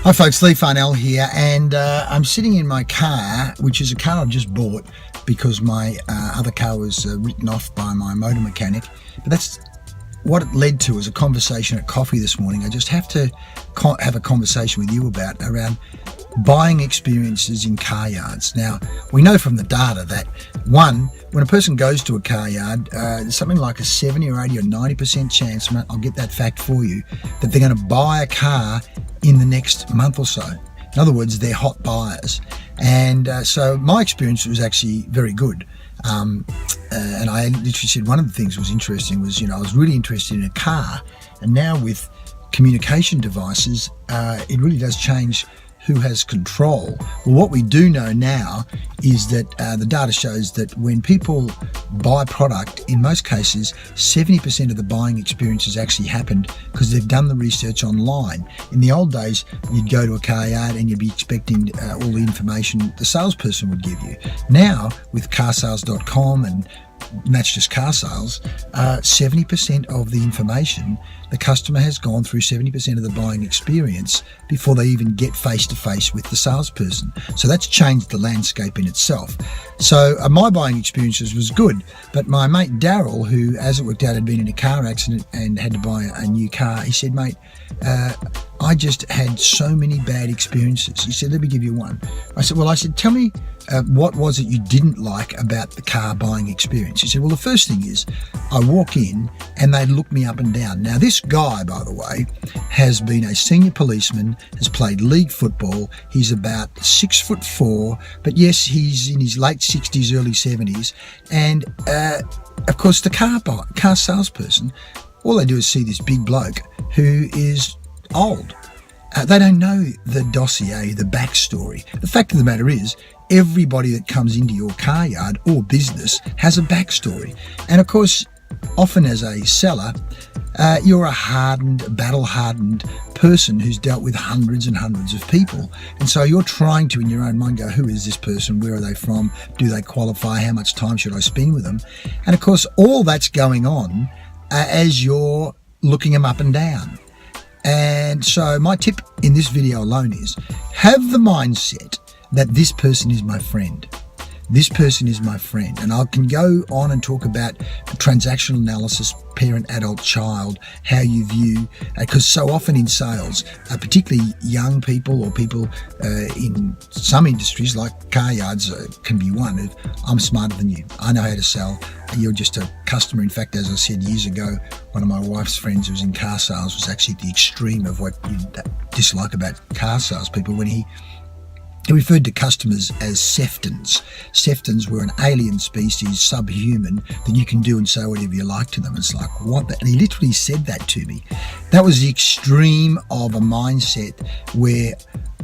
Hi folks, Lee Farnell here, and I'm sitting in my car, which is a car I've just bought because my other car was written off by my motor mechanic. But that's what it led to, was a conversation at coffee this morning. I just have to have a conversation with you around buying experiences in car yards. Now, we know from the data that when a person goes to a car yard, there's something like a 70 or 80 or 90% chance, I'll get that fact for you, that they're going to buy a car in the next month or so. In other words, they're hot buyers. And so my experience was actually very good. And I literally said one of the things that was interesting was, I was really interested in a car. And now with communication devices, it really does change who has control. Well, what we do know now is that the data shows that when people buy product, in most cases, 70% of the buying experiences actually happened because they've done the research online. In the old days, you'd go to a car yard and you'd be expecting all the information the salesperson would give you. Now, with carsales.com and that's just car sales, 70% of the information, the customer has gone through 70% of the buying experience before they even get face-to-face with the salesperson. So that's changed the landscape in itself. So my buying experiences was good, but my mate Daryl, who, as it worked out, had been in a car accident and had to buy a new car, he said, mate, I just had so many bad experiences. He said, let me give you one. I said, tell me what was it you didn't like about the car buying experience? He said, well, the first thing is I walk in and they look me up and down. Now, this guy, by the way, has been a senior policeman, has played league football. He's about 6'4", but yes, he's in his late 60s, early 70s. And of course, the car salesperson, all they do is see this big bloke who is old. They don't know the dossier, the backstory. The fact of the matter is, everybody that comes into your car yard or business has a backstory. And of course, often as a seller, you're a battle-hardened person who's dealt with hundreds and hundreds of people. And so you're trying to, in your own mind, go, who is this person? Where are they from? Do they qualify? How much time should I spend with them? And of course, all that's going on as you're looking them up and down. And so my tip in this video alone is have the mindset that this person is my friend. This person is my friend. And I can go on and talk about transactional analysis, parent, adult, child, how you view, because so often in sales, particularly young people or people in some industries like car yards can be one of, I'm smarter than you. I know how to sell. You're just a customer. In fact, as I said years ago, one of my wife's friends who was in car sales was actually at the extreme of what you dislike about car sales people when he referred to customers as Seftons. Seftons were an alien species, subhuman, that you can do and say whatever you like to them. It's like, what? And he literally said that to me. That was the extreme of a mindset where,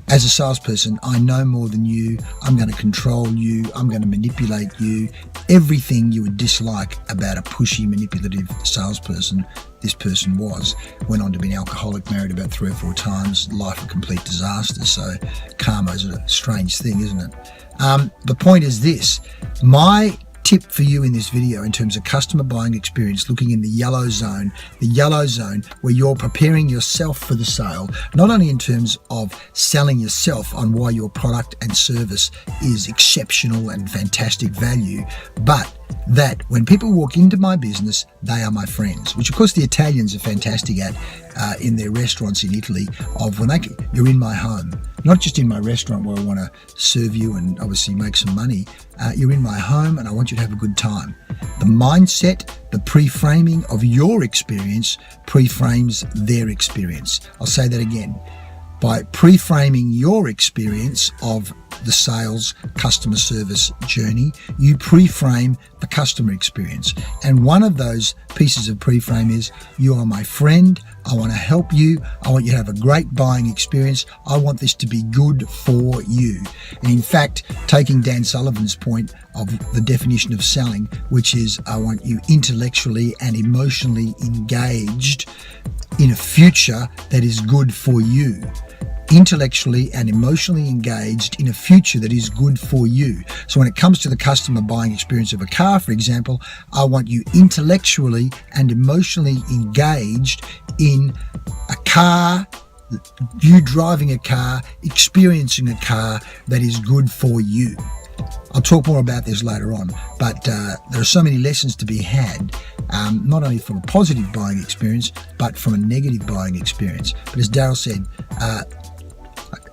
as a salesperson, I know more than you. I'm going to control you. I'm going to manipulate you. Everything you would dislike about a pushy, manipulative salesperson, this person went on to be an alcoholic, married about 3 or 4 times, life a complete disaster. So karma's a strange thing, isn't it? The point is this. My tip for you in this video in terms of customer buying experience, looking in the yellow zone where you're preparing yourself for the sale, not only in terms of selling yourself on why your product and service is exceptional and fantastic value, but that when people walk into my business, they are my friends, which of course the Italians are fantastic at in their restaurants in Italy, of when you're in my home, not just in my restaurant where I want to serve you and obviously make some money. You're in my home and I want you to have a good time. The mindset, the pre-framing of your experience pre-frames their experience. I'll say that again. By pre-framing your experience of the sales customer service journey, you pre-frame the customer experience. And one of those pieces of pre-frame is, you are my friend. I want to help you. I want you to have a great buying experience. I want this to be good for you. And in fact, taking Dan Sullivan's point of the definition of selling, which is, I want you intellectually and emotionally engaged in a future that is good for you. Intellectually and emotionally engaged in a future that is good for you. So when it comes to the customer buying experience of a car, for example, I want you intellectually and emotionally engaged in a car you driving a car, experiencing a car that is good for you. I'll talk more about this later on, but there are so many lessons to be had, not only from a positive buying experience, but from a negative buying experience. But as Daryl said,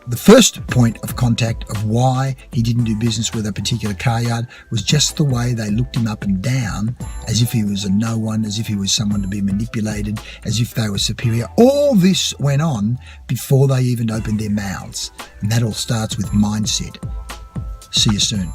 the first point of contact of why he didn't do business with a particular car yard was just the way they looked him up and down, as if he was a no one, as if he was someone to be manipulated, as if they were superior. All this went on before they even opened their mouths. And that all starts with mindset. See you soon.